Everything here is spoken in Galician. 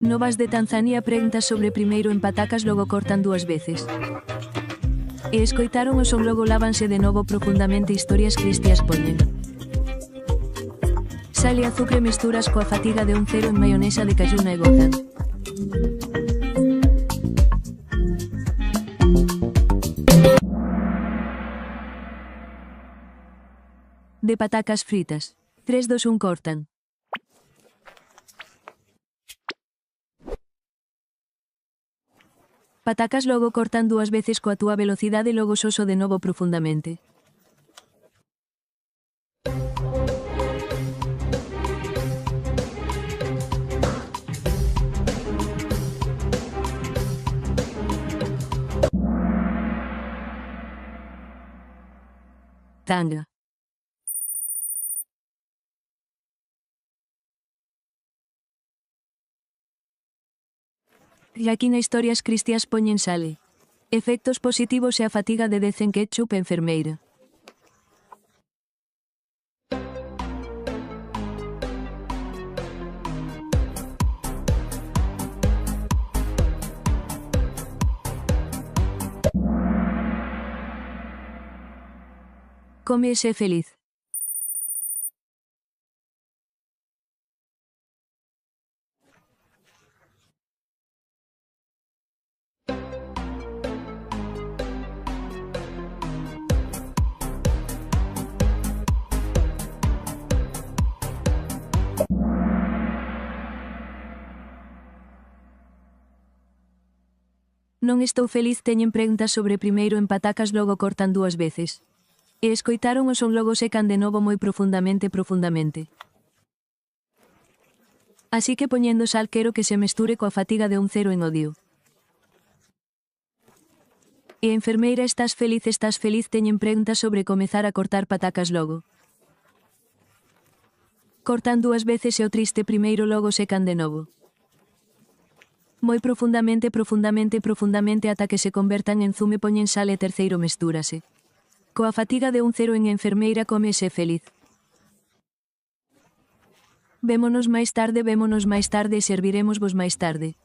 Novas de Tanzania preguntas sobre primeiro en patacas logo cortan 2 veces. E escoitaron o son logo lávanse de novo profundamente historias cristias poñen. Sal e azucre mesturas coa fatiga de un cero en maionesa de cayuna e gozan. De patacas fritas. 3, 2, 1 cortan. Patacas logo cortan 2 veces coa túa velocidade e logo soso de novo profundamente. Tanga. E aquí na historias cristias poñen sale. Efectos positivos e a fatiga de decen ketchup e enfermeira. Come e sé feliz. Non estou feliz teñen preguntas sobre primeiro en patacas logo cortan 2 veces. E escoitaron o son logo secan de novo moi profundamente. Así que poñendo sal quero que se mesture coa fatiga de un cero en odio. E enfermeira estás feliz teñen preguntas sobre comezar a cortar patacas logo. Cortan 2 veces e o triste primeiro logo secan de novo. Moi profundamente ata que se convertan en zume poñen sal e terceiro mestúrase. Coa fatiga de un cero en enfermeira come e sé feliz. Vémonos máis tarde e serviremosvos máis tarde.